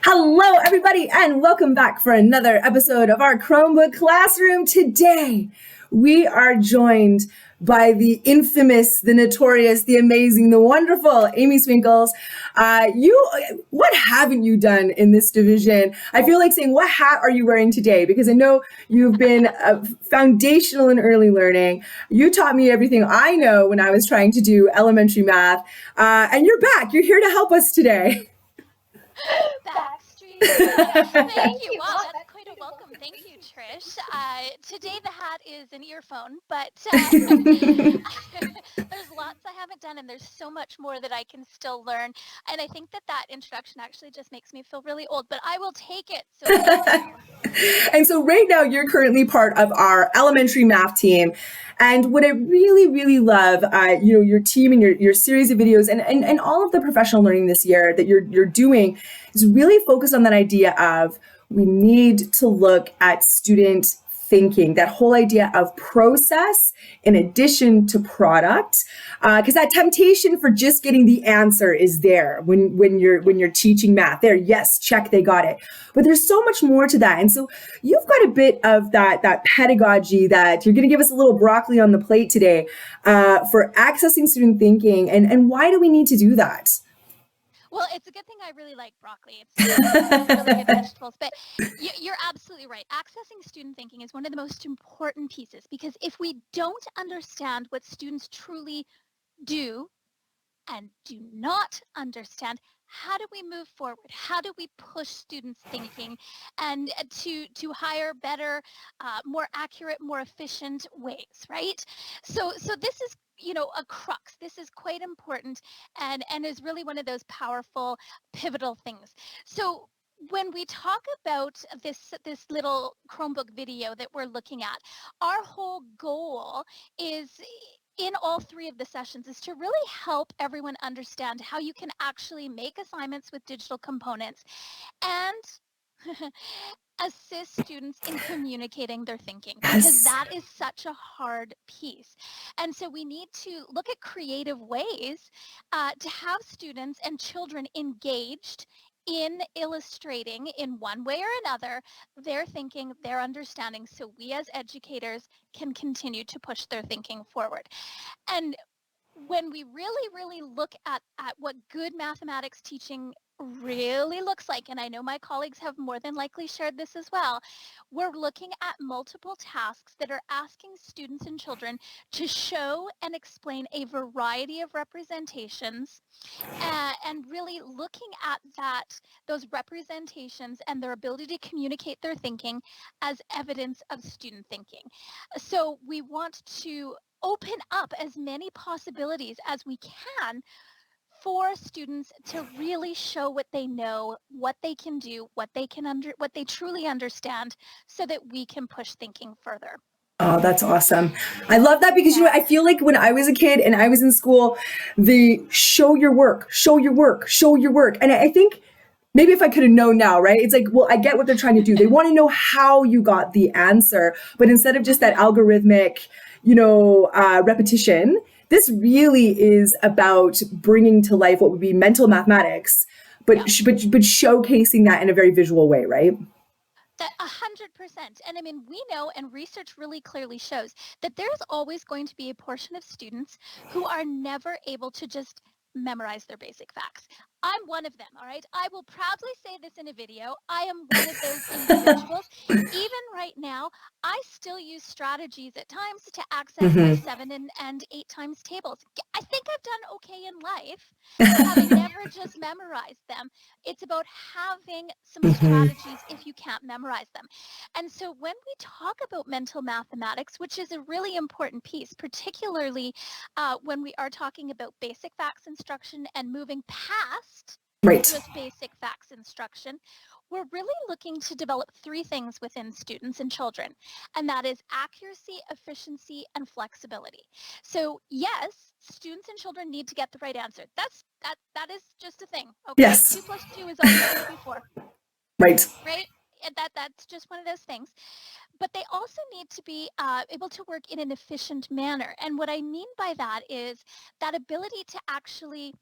Hello, everybody, and welcome back for another episode of our Chromebook Classroom. Today, we are joined by the infamous, the notorious, the amazing, the wonderful Amy Swinkles. What haven't you done in this division? I feel like saying, what hat are you wearing today? Because I know you've been foundational in early learning. You taught me everything I know when I was trying to do elementary math, and you're back. You're here to help us today. Backstreet. Thank you. Wow, that's quite a welcome. Thank you, Trish. Today the hat is an earphone, but there's lots I haven't done, and there's so much more that I can still learn. And I think that introduction actually just makes me feel really old, but I will take it. So thank you. And so right now you're currently part of our elementary math team. And what I really, really love, your team and your series of videos and all of the professional learning this year that you're doing is really focused on that idea of we need to look at student thinking, that whole idea of process in addition to product, because that temptation for just getting the answer is there when you're teaching math. There, yes, check, they got it. But there's so much more to that, and so you've got a bit of that pedagogy that you're going to give us a little broccoli on the plate today for accessing student thinking, and why do we need to do that? Well, it's a good thing I really like broccoli. It's really good vegetables. But you're absolutely right. Accessing student thinking is one of the most important pieces, because if we don't understand what students truly do and do not understand, how do we move forward? How do we push students' thinking and to hire better, more accurate, more efficient ways, right? So this is a crux. This is quite important and is really one of those powerful, pivotal things. So when we talk about this little Chromebook video that we're looking at, our whole goal is in all three of the sessions is to really help everyone understand how you can actually make assignments with digital components and assist students in communicating their thinking, because that is such a hard piece. And so we need to look at creative ways to have students and children engaged in illustrating in one way or another their thinking, their understanding, so we as educators can continue to push their thinking forward. And when we really, really look at what good mathematics teaching really looks like, and I know my colleagues have more than likely shared this as well, we're looking at multiple tasks that are asking students and children to show and explain a variety of representations, and really looking at those representations and their ability to communicate their thinking as evidence of student thinking. So we want to open up as many possibilities as we can for students to really show what they know, what they can do, what they truly understand, so that we can push thinking further. Oh, that's awesome. I love that because, I feel like when I was a kid and I was in school, the show your work, show your work, show your work. And I think maybe if I could have known now, right? It's like, well, I get what they're trying to do. They want to know how you got the answer. But instead of just that algorithmic, repetition, this really is about bringing to life what would be mental mathematics, but showcasing that in a very visual way, right? That 100%. And I mean, we know, and research really clearly shows that there's always going to be a portion of students who are never able to just memorize their basic facts. I'm one of them, all right? I will proudly say this in a video. I am one of those individuals. Even right now, I still use strategies at times to access my 7 and 8 times tables. I think I've done okay in life, but having never just memorized them, it's about having some strategies if you can't memorize them. And so when we talk about mental mathematics, which is a really important piece, particularly when we are talking about basic facts instruction and moving past just basic facts instruction, we're really looking to develop 3 things within students and children, and that is accuracy, efficiency, and flexibility. So yes, students and children need to get the right answer. That is just a thing. Okay, Yes. 2 plus 2 is always going to be 4. Right. Right. And that's just one of those things. But they also need to be able to work in an efficient manner. And what I mean by that is that ability to actually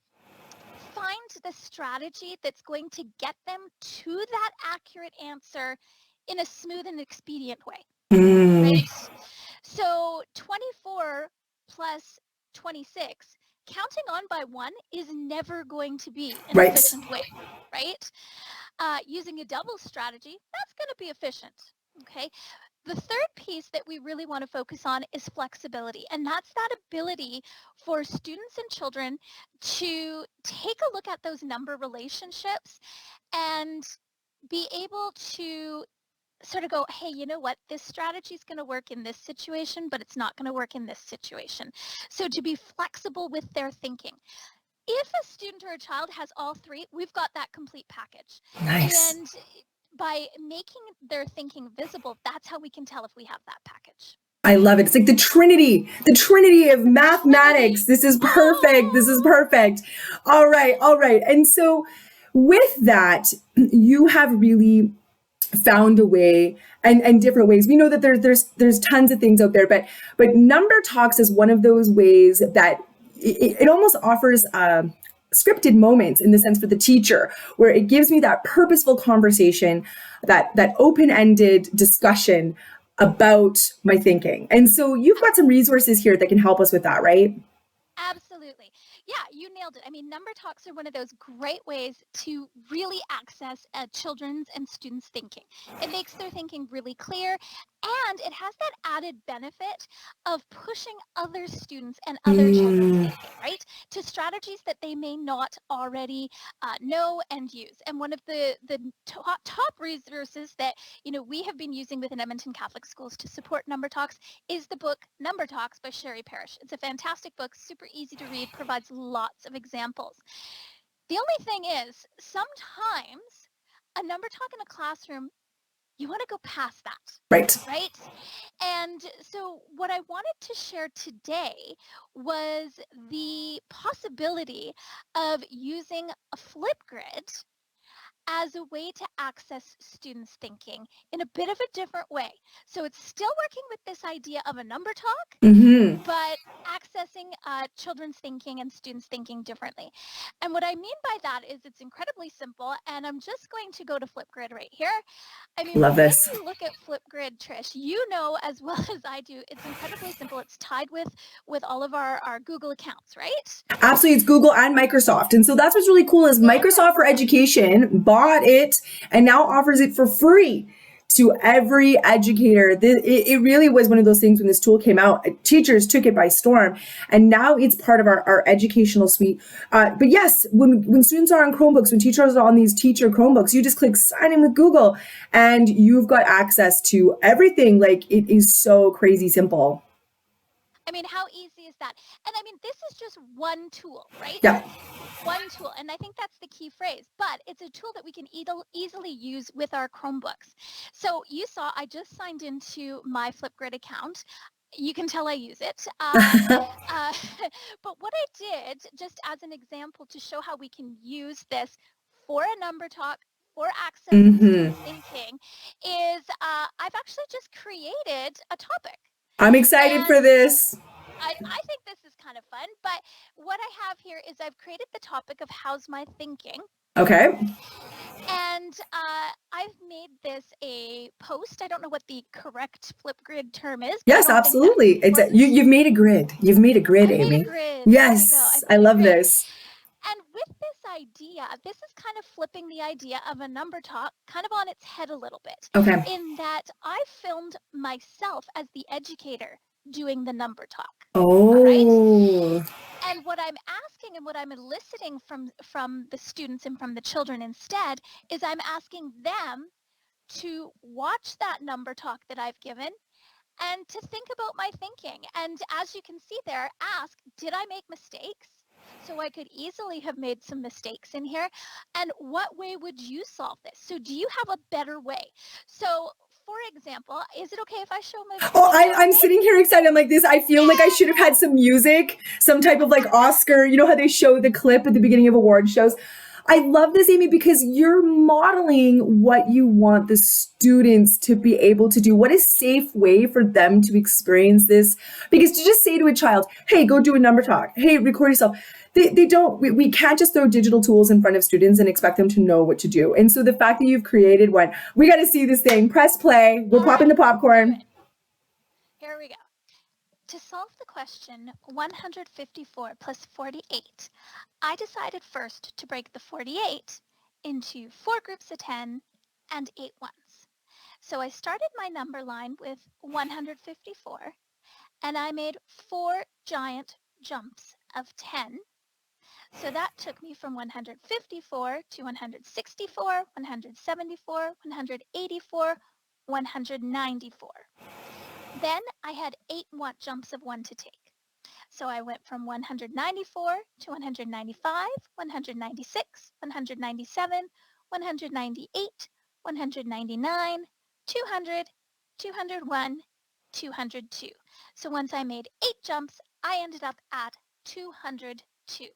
find the strategy that's going to get them to that accurate answer in a smooth and expedient way, right? So 24 plus 26, counting on by one is never going to be an efficient way, right? Using a double strategy, that's going to be efficient, okay? The third piece that we really want to focus on is flexibility, and that's that ability for students and children to take a look at those number relationships and be able to sort of go, hey, you know what, this strategy is going to work in this situation, but it's not going to work in this situation. So to be flexible with their thinking. If a student or a child has all three, we've got that complete package. Nice. And by making their thinking visible, that's how we can tell if we have that package. I love it. It's like the Trinity of mathematics. This is perfect. This is perfect. All right. And so with that, you have really found a way and different ways. We know that there's tons of things out there, but Number Talks is one of those ways that it almost offers scripted moments in the sense for the teacher, where it gives me that purposeful conversation, that open-ended discussion about my thinking. And so you've got some resources here that can help us with that, right? Absolutely. Yeah, you nailed it. I mean, Number Talks are one of those great ways to really access children's and students' thinking. It makes their thinking really clear, and it has that added benefit of pushing other students and other children's thinking, right, to strategies that they may not already know and use. And one of the top resources that, we have been using within Edmonton Catholic Schools to support Number Talks is the book Number Talks by Sherry Parrish. It's a fantastic book, super easy to read, provides lots of examples. The only thing is, sometimes a number talk in a classroom, you want to go past that. Right? And so what I wanted to share today was the possibility of using a Flipgrid as a way to access students' thinking in a bit of a different way. So it's still working with this idea of a number talk, but accessing children's thinking and students' thinking differently. And what I mean by that is it's incredibly simple, and I'm just going to go to Flipgrid right here. I mean, love this. When you look at Flipgrid, Trish, you know as well as I do, it's incredibly simple. It's tied with all of our Google accounts, right? Absolutely. It's Google and Microsoft. And so that's what's really cool is Microsoft for Education bought it and now offers it for free to every educator. It really was one of those things when this tool came out, teachers took it by storm, and now it's part of our educational suite. But yes, when students are on Chromebooks, when teachers are on these teacher Chromebooks, you just click sign in with Google and you've got access to everything. Like, it is so crazy simple. I mean, how easy is that? And I mean, this is just one tool, right? Yeah. One tool. And I think that's the key phrase, but it's a tool that we can easily use with our Chromebooks. So you saw, I just signed into my Flipgrid account. You can tell I use it. But what I did, just as an example to show how we can use this for a number talk, for accessing student thinking, is I've actually just created a topic. I'm excited for this. I think this is kind of fun, but what I have here is I've created the topic of how's my thinking. Okay. And I've made this a post. I don't know what the correct Flipgrid term is. Yes, absolutely. You've made a grid. You've made a grid, Amy. Made a grid. Yes, I love this. And with this idea, this is kind of flipping the idea of a number talk kind of on its head a little bit. Okay. In that I filmed myself as the educator doing the number talk. Oh. Right? And what I'm asking and what I'm eliciting from the students and from the children instead is I'm asking them to watch that number talk that I've given and to think about my thinking. And as you can see there, ask, did I make mistakes? So I could easily have made some mistakes in here. And what way would you solve this? So do you have a better way? So for example, is it okay if I show my video? I'm sitting here excited. I'm like this. I feel like I should have had some music, some type of like Oscar, you know how they show the clip at the beginning of award shows. I love this, Amy, because you're modeling what you want the students to be able to do. What is a safe way for them to experience this? Because to just say to a child, hey, go do a number talk. Hey, record yourself. they don't, we can't just throw digital tools in front of students and expect them to know what to do. And so the fact that you've created one, we got to see this thing, press play, we're popping the popcorn. Here we go. To solve the question 154 plus 48, I decided first to break the 48 into 4 groups of 10 and 8 ones. So I started my number line with 154, and I made 4 giant jumps of 10. So that took me from 154 to 164, 174, 184, 194. Then I had 8 jumps of 1 to take. So I went from 194 to 195, 196, 197, 198, 199, 200, 201, 202. So once I made 8 jumps, I ended up at 202.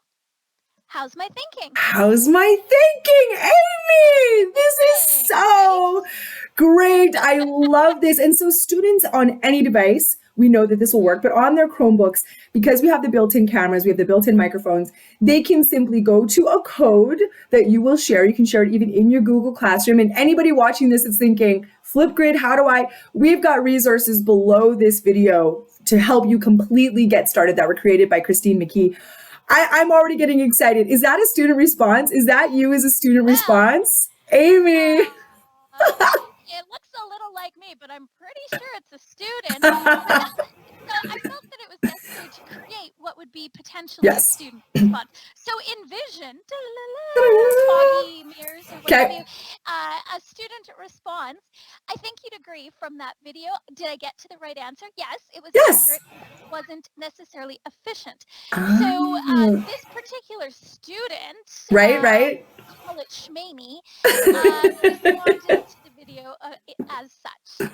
How's my thinking? How's my thinking, Amy? This is so great. I love this. And so students on any device, we know that this will work, but on their Chromebooks, because we have the built-in cameras, we have the built-in microphones, they can simply go to a code that you will share. You can share it even in your Google Classroom. And anybody watching this is thinking, Flipgrid, how do I? We've got resources below this video to help you completely get started that were created by Christine McKee. I'm already getting excited. Is that a student response? Is that you as a student response? Amy. It looks a little like me, but I'm pretty sure it's a student. So I felt that it was necessary to create what would be potentially a student response. So envision, foggy mirrors or whatever, a student response. I think you'd agree from that video. Did I get to the right answer? Yes, it was accurate. It wasn't necessarily efficient. So this particular student, right, call it Shmamie, responded to the video as such.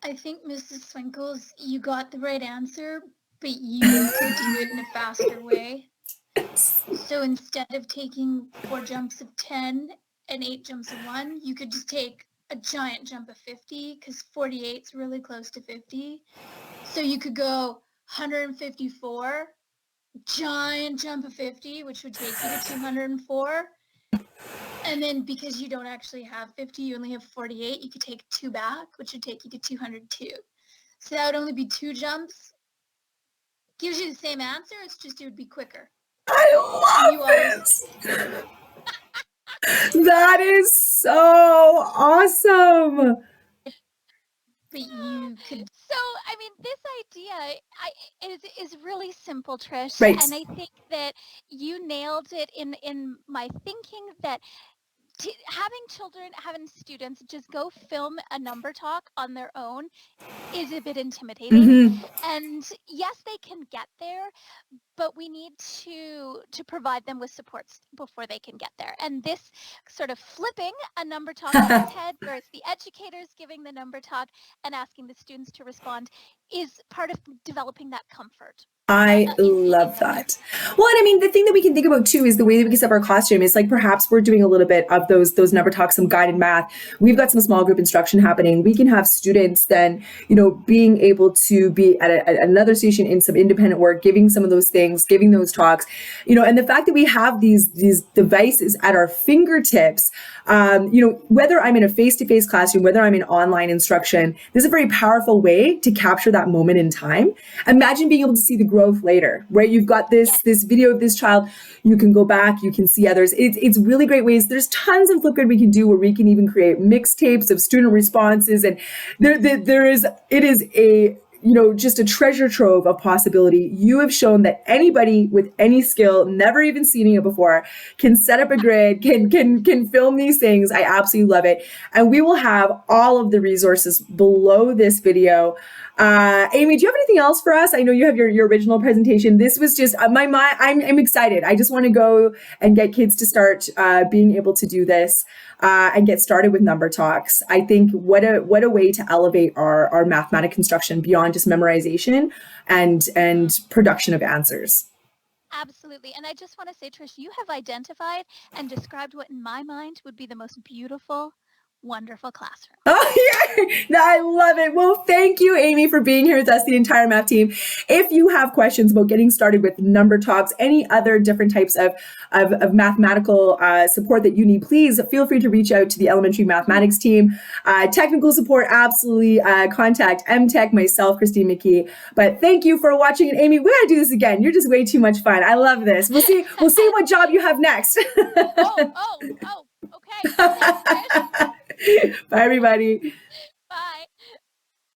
I think, Mrs. Swinkles, you got the right answer, but you could do it in a faster way. So instead of taking 4 jumps of 10 and 8 jumps of 1, you could just take a giant jump of 50, because 48 is really close to 50. So you could go 154, giant jump of 50, which would take you to 204. And then because you don't actually have 50, you only have 48, you could take 2 back, which would take you to 202. So that would only be 2 jumps. Gives you the same answer, it's just it would be quicker. I love this. That is so awesome. But you could. So, I mean, this idea is really simple, Trish. Right. And I think that you nailed it in my thinking that having students just go film a number talk on their own is a bit intimidating. And yes, they can get there, but we need to provide them with supports before they can get there. And this sort of flipping a number talk on its head, where it's the educators giving the number talk and asking the students to respond, is part of developing that comfort. I love that. Well, and I mean, the thing that we can think about too is the way that we can set up our classroom is like, perhaps we're doing a little bit of those number talks, some guided math. We've got some small group instruction happening. We can have students then, being able to be at another station in some independent work, giving some of those things, giving those talks, and the fact that we have these devices at our fingertips, whether I'm in a face-to-face classroom, whether I'm in online instruction, this is a very powerful way to capture that moment in time. Imagine being able to see the growth later, right? You've got this video of this child. You can go back, you can see others. It's really great ways. There's tons of Flipgrid we can do where we can even create mixtapes of student responses. And it is just a treasure trove of possibility. You have shown that anybody with any skill, never even seen it before, can set up a grid, can film these things. I absolutely love it. And we will have all of the resources below this video. Amy, do you have anything else for us? I know you have your original presentation. This was just I'm excited. I just want to go and get kids to start being able to do this and get started with number talks. I think what a way to elevate our mathematic construction beyond just memorization and production of answers. Absolutely. And I just want to say, Trish, you have identified and described what in my mind would be the most beautiful wonderful classroom. Oh, yeah, I love it. Well, thank you, Amy, for being here with us, the entire math team. If you have questions about getting started with number talks, any other different types of mathematical support that you need, please feel free to reach out to the elementary mathematics team. Technical support, absolutely contact MTech, myself, Christine McKee. But thank you for watching. And Amy, we gotta do this again. You're just way too much fun. I love this. We'll see what job you have next. Okay. Thanks, Trish. Bye, everybody.